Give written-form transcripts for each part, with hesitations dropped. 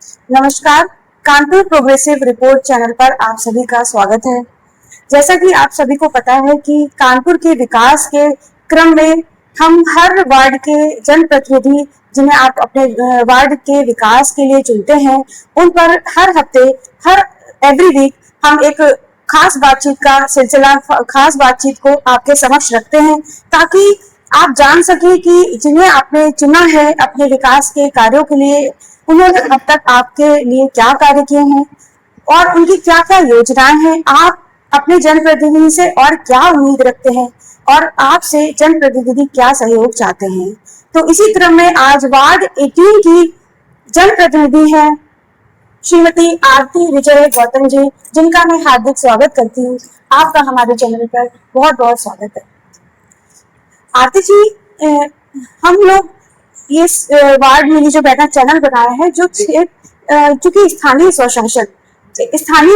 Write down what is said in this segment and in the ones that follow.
नमस्कार। Kanpur progressive report channel पर आप सभी का स्वागत है। जैसा कि आप सभी को पता है कि कानपुर के विकास के क्रम में हम हर वार्ड के जनप्रतिनिधि जिन्हें आप अपने वार्ड के विकास के लिए चुनते हैं, उन पर हर हफ्ते हर एवरी वीक हम एक खास बातचीत का सिलसिला, खास बातचीत को आपके समक्ष रखते हैं, ताकि आप जान सके कि जिन्हें आपने चुना है अपने विकास के कार्यों के लिए, उन्होंने अब तक आपके लिए क्या कार्य किए हैं और उनकी क्या क्या योजनाएं हैं। आप अपने जनप्रतिनिधि से और क्या उम्मीद रखते हैं और आपसे जनप्रतिनिधि क्या सहयोग चाहते हैं। तो इसी क्रम में आज वार्ड 18 की जनप्रतिनिधि है श्रीमती आरती विजय गौतम जी, जिनका मैं हार्दिक स्वागत करती हूँ। आपका हमारे चैनल पर बहुत बहुत स्वागत है। आरती जी, हम लोग ये वार्ड में जो बैठक चैनल बनाया है, जो चूंकि स्थानीय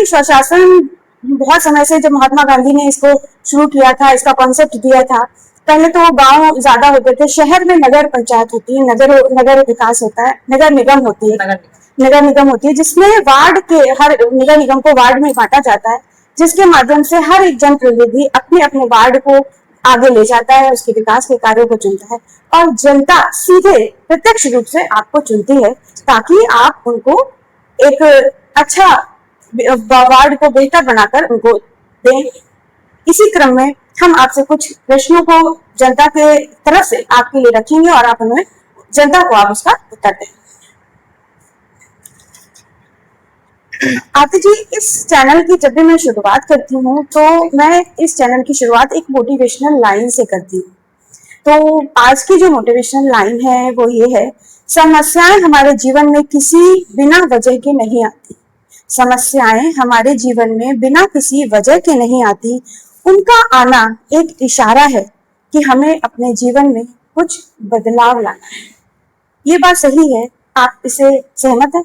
स्वशासन बहुत समय से, जब महात्मा गांधी ने इसको शुरू किया था, इसका कॉन्सेप्ट दिया था, पहले तो गांव ज्यादा होते थे, शहर में नगर पंचायत होती है, नगर विकास होता है, नगर निगम होती है, जिसमें वार्ड के हर नगर निगम को वार्ड में बांटा जाता है, जिसके माध्यम से हर एक जनप्रतिनिधि अपने अपने वार्ड को आगे ले जाता है, उसके विकास के कार्यों को चुनता है और जनता सीधे प्रत्यक्ष रूप से आपको चुनती है, ताकि आप उनको एक अच्छा वार्ड को बेहतर बनाकर उनको दें। इसी क्रम में हम आपसे कुछ प्रश्नों को जनता के तरफ से आपके लिए रखेंगे और आप उन्हें, जनता को आप उसका उत्तर दें। आरती जी, इस चैनल की जब भी मैं शुरुआत करती हूँ, तो मैं इस चैनल की शुरुआत एक मोटिवेशनल लाइन से करती हूँ। तो आज की जो मोटिवेशनल लाइन है वो ये है: समस्याएं हमारे जीवन में किसी बिना वजह के नहीं आती। समस्याएं हमारे जीवन में बिना किसी वजह के नहीं आती। उनका आना एक इशारा है कि हमें अपने जीवन में कुछ बदलाव लाना है। ये बात सही है, आप इसे सहमत हैं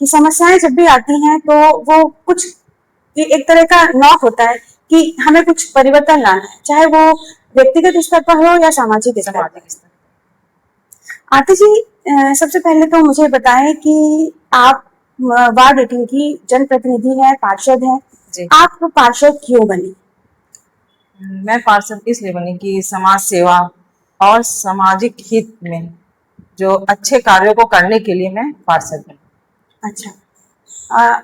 कि समस्याएं जब भी आती हैं तो वो कुछ एक तरह का नॉक होता है कि हमें कुछ परिवर्तन लाना है, चाहे वो व्यक्तिगत स्तर पर हो या सामाजिक स्तर पर। आरती जी, सबसे पहले तो मुझे बताएं कि आप वार्ड 18 की जनप्रतिनिधि हैं, पार्षद हैं। आप पार्षद क्यों बनी? मैं पार्षद इसलिए बनी कि समाज सेवा और सामाजिक हित में जो अच्छे कार्यों को करने के लिए मैं पार्षद बनी। अच्छा,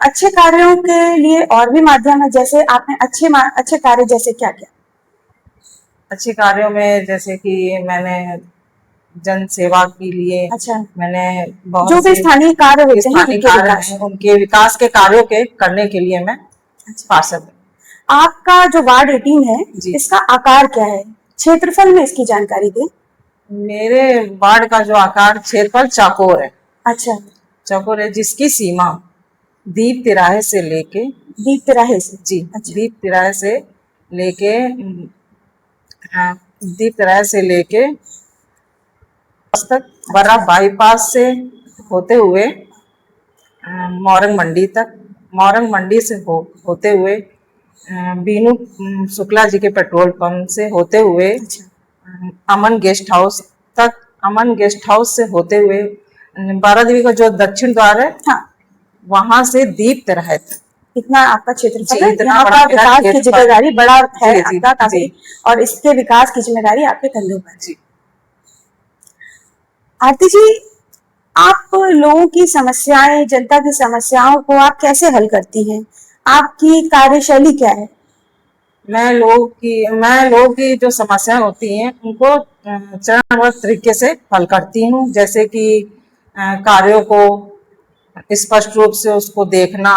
अच्छे कार्यों के लिए और भी माध्यम है, जैसे आपने अच्छे कार्य जैसे क्या किया? अच्छे कार्यों में जैसे कि मैंने जन सेवा के लिए, अच्छा, मैंने बहुत जो भी स्थानीय कार्य होते हैं उनके विकास के कार्यों के करने के लिए मैं पार्षद बनी। आपका जो वार्ड 18 है, इसका आकार क्या है? क्षेत्रफल में इसकी जानकारी दें। मेरे वार्ड का जो आकार क्षेत्रफल चौकोर है। अच्छा, चौकोर है, जिसकी सीमा दीप तिराहे से लेके दीप तिराहे से तक बड़ा बाईपास से होते हुए मोरंग मंडी तक, मोरंग मंडी से होते हुए बीनू शुक्ला जी के पेट्रोल पंप से होते हुए अमन गेस्ट हाउस तक, अमन गेस्ट हाउस से होते हुए बारादेवी का जो दक्षिण द्वार है, वहां से दीप तिराहे तक। इतना आपका क्षेत्रफल है। यहाँ का विकास की जिम्मेदारी बड़ा है आपका काफी, और इसके विकास की जिम्मेदारी आपके कंधों पर। आरती जी, आप लोगों की समस्याएं, जनता की समस्याओं को आप कैसे हल करती हैं? आपकी कार्यशैली क्या है? मैं लोगों की जो समस्याएं होती हैं उनको चरणबद्ध तरीके से हल करती हूँ। जैसे कि कार्यों को स्पष्ट रूप से उसको देखना,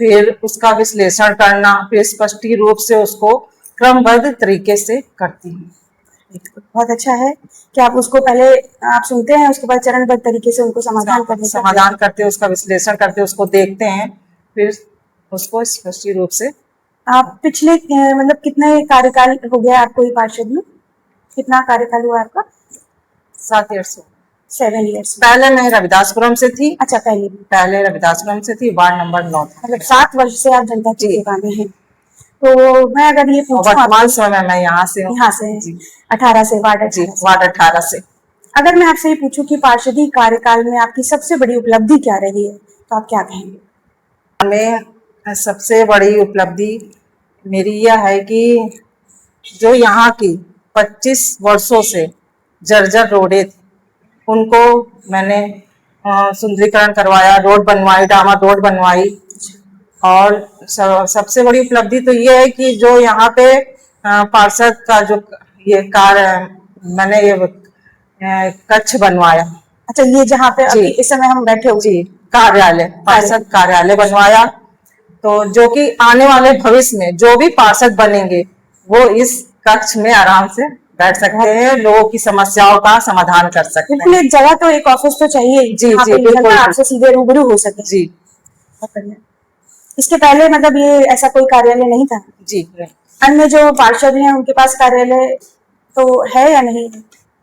फिर उसका विश्लेषण करना, फिर स्पष्ट रूप से उसको क्रमबद्ध तरीके से करती हूँ। बहुत अच्छा है कि आप उसको पहले आप सुनते हैं, उसके बाद चरणबद्ध तरीके से उनको समाधान करते हैं, उसका विश्लेषण करते हैं, उसको देखते हैं, फिर उसको स्पष्ट रूप से। आप पिछले मतलब कितने कार्यकाल हो गया आपको पार्षद में? कितना कार्यकाल हुआ आपका? 7 ईयर्स। 7 ईयर्स। पहले मैं रविदासपुरम से थी। अच्छा, पहले रविदासपुरम से थी, वार्ड नंबर 9 था। मतलब 7 वर्ष से आप जनता की सेवा में हैं। तो मैं अगर ये पूछूं, वर्तमान समय में मैं यहाँ से 18 से वार्ड 18 से। अगर मैं आपसे ये पूछूं कि पार्षदी कार्यकाल में आपकी सबसे बड़ी उपलब्धि क्या रही है, तो आप क्या कहेंगे? हमें सबसे बड़ी उपलब्धि मेरी यह है कि जो यहाँ की 25 वर्षों से जर्जर रोडें थी, उनको मैंने सुंदरीकरण करवाया, रोड बनवाई, डामर रोड बनवाई। और सबसे बड़ी उपलब्धि तो ये है कि जो यहाँ पे पार्षद का जो ये कार्य मैंने ये कक्ष बनवाया। अच्छा, ये जहाँ पे जी। अभी इस समय हम बैठे हुए जी, कार्यालय, पार्षद कार्यालय बनवाया। तो जो कि आने वाले भविष्य में जो भी पार्षद बनेंगे वो इस कक्ष में आराम से बैठ सकते हैं, लोगों की समस्याओं का समाधान कर सकते बिल्कुल, हैं। एक जगह तो एक ऑफिस तो चाहिए जी, जहाँ जी, पे बिल्कुल, जनता आपसे सीधे रूबरू हो सके। जी, बहुत बढ़िया। इसके पहले मतलब ये ऐसा कोई कार्यालय नहीं था? जी, अन्य जो पार्षद हैं उनके पास कार्यालय तो है या नहीं?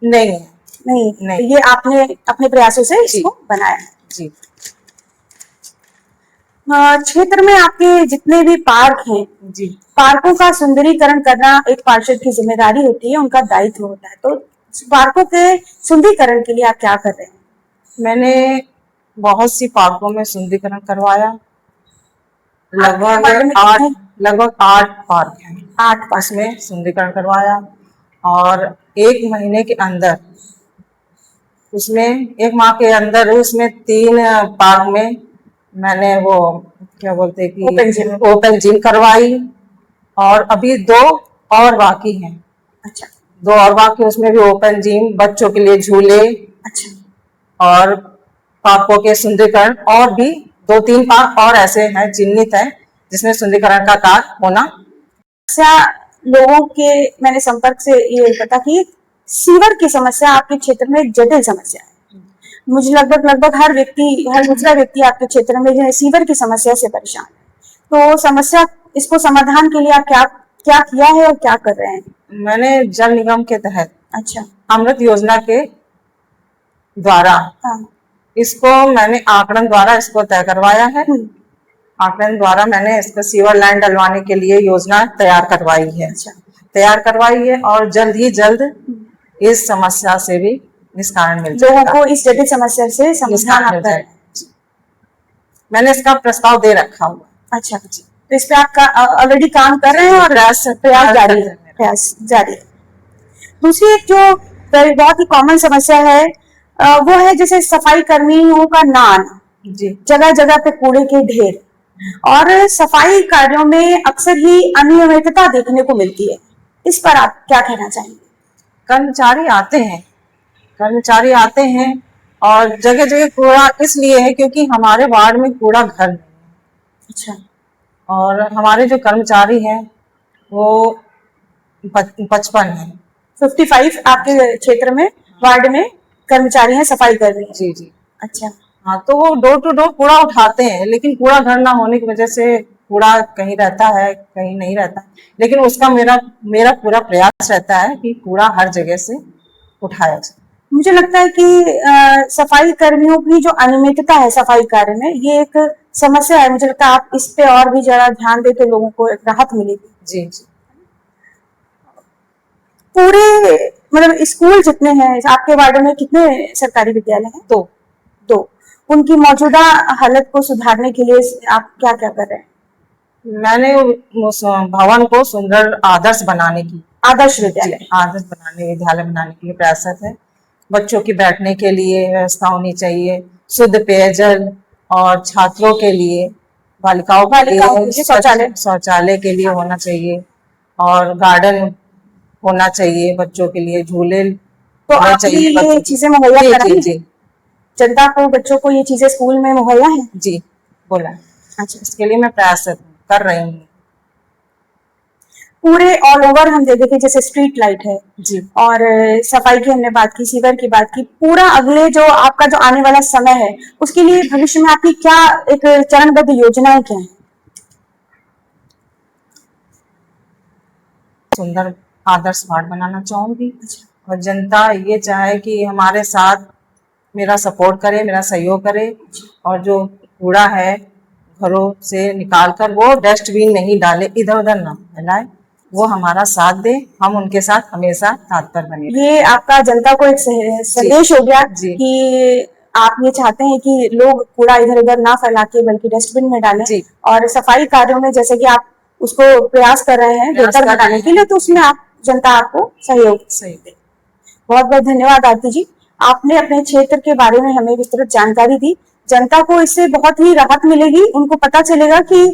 नहीं, नहीं, नहीं। तो ये आपने अपने प्रयासों से इसको बनाया। जी। क्षेत्र में आपके जितने भी पार्क हैं, जी, पार्कों का सुंदरीकरण करना एक पार्षद की जिम्मेदारी होती है, उनका दायित्व होता है। तो पार्कों के सुंदरीकरण के लिए आप क्या कर रहे हैं? मैंने बहुत सी पार्कों में सुंदरीकरण करवाया। वार्ड में लगभग 8 पार्क हैं। 8 पार्क उसमें सुंदरीकरण करवाया और 1 महीने के अंदर उसमें 1 माह के अंदर उसमें 3 पार्क में मैंने वो क्या बोलते हैं कि ओपन जिम करवाई। और अभी 2 और बाकी हैं। अच्छा, 2 और बाकी, उसमें भी ओपन जिम, बच्चों के लिए झूले अच्छा। और पार्कों के सुंदरीकरण, और भी 2-3 पार्क और ऐसे हैं चिन्हित है जिसमें सुंदरीकरण का कार्य होना। लोगों के मैंने संपर्क से ये पता कि सीवर की समस्या आपके क्षेत्र में एक जटिल समस्या है। मुझे लगभग हर दूसरा व्यक्ति आपके क्षेत्र में जो है सीवर की समस्या से परेशान है। तो समस्या, इसको समाधान के लिए आप क्या किया है और क्या कर रहे हैं? मैंने जल निगम के तहत, अच्छा, अमृत योजना के द्वारा, हाँ, इसको मैंने आंकड़न द्वारा इसको तय करवाया है। आंकड़न द्वारा मैंने इसको सीवर लाइन डलवाने के लिए योजना तैयार करवाई है। अच्छा, तैयार करवाई है और जल्द ही जल्द इस समस्या से भी निस्तारण मिल जाएगा। लोगों को इस जटिल समस्या से समाधान आप कर रहे हैं। मैंने इसका प्रस्ताव दे रखा हुआ। अच्छा, तो इस पे आप ऑलरेडी काम कर रहे हैं और प्रयास जारी है। दूसरी एक जो बहुत ही कॉमन समस्या है वो है जैसे सफाई कर्मियों का ना आना, जगह जगह पे कूड़े के ढेर, और सफाई कार्यों में अक्सर ही अनियमितता देखने को मिलती है। इस पर आप क्या कहना चाहेंगे? कर्मचारी आते हैं और जगह जगह कूड़ा इसलिए है क्योंकि हमारे वार्ड में कूड़ा घर नहीं है। अच्छा। और हमारे जो कर्मचारी हैं वो 55 है। 55 आपके क्षेत्र में वार्ड में कर्मचारी हैं, सफाई कर रही हैं? जी, जी। अच्छा। हाँ, तो वो डोर टू डोर कूड़ा उठाते हैं, लेकिन कूड़ा घर ना होने की वजह से कूड़ा कहीं रहता है, कहीं नहीं रहता। लेकिन उसका मेरा पूरा प्रयास रहता है कि कूड़ा हर जगह से उठाया जाए। मुझे लगता है कि सफाई कर्मियों की जो अनियमितता है सफाई कार्य में, ये एक समस्या है। मुझे लगता है आप इस पे और भी जरा ध्यान दें तो लोगों को एक राहत मिलेगी। जी, जी। पूरे मतलब स्कूल जितने हैं आपके वार्ड में, कितने सरकारी विद्यालय हैं? 2। उनकी मौजूदा हालत को सुधारने के लिए आप क्या क्या कर रहे हैं? मैंने उस भवन को सुंदर आदर्श विद्यालय बनाने के लिए प्रयासरत है। बच्चों की बैठने के लिए व्यवस्था होनी चाहिए, शुद्ध पेयजल, और छात्रों के लिए, बालिकाओं के लिए शौचालय के लिए होना चाहिए, और गार्डन होना चाहिए, बच्चों के लिए झूले तो आप ये चीजें मुहैया कराएंगे? जी, जनता को, बच्चों को ये चीजें स्कूल में मुहैया है? जी, बोला। अच्छा, इसके लिए मैं प्रयास कर रही हूँ। पूरे ऑल ओवर हम देखे जैसे स्ट्रीट लाइट है जी, और सफाई की हमने बात की, सीवर की बात की, पूरा अगले जो आपका जो आने वाला समय है उसके लिए भविष्य में आपकी क्या एक चरणबद्ध योजनाएं क्या है? सुंदर आदर्श वार्ड बनाना चाहूंगी। और जनता ये चाहे कि हमारे साथ मेरा सपोर्ट करे, मेरा सहयोग करे, और जो कूड़ा है घरों से निकाल कर वो डस्टबिन नहीं डाले, इधर उधर ना फैलाए। वो हमारा साथ दे, हम उनके साथ हमेशा तत्पर बने रहें। ये आपका जनता को एक संदेश हो गया जी। कि आप ये चाहते हैं कि लोग कूड़ा इधर उधर ना फैला के बल्कि डस्टबिन में डालें जी। और सफाई कार्यों में जैसे कि आप उसको प्रयास कर रहे हैं प्रयास बेहतर कर बनाने रहे के लिए, तो उसमें आप जनता आपको सहयोग सही दे। बहुत बहुत धन्यवाद आरती जी। आपने अपने क्षेत्र के बारे में हमें विस्तृत जानकारी दी। जनता को इससे बहुत ही राहत मिलेगी, उनको पता चलेगा कि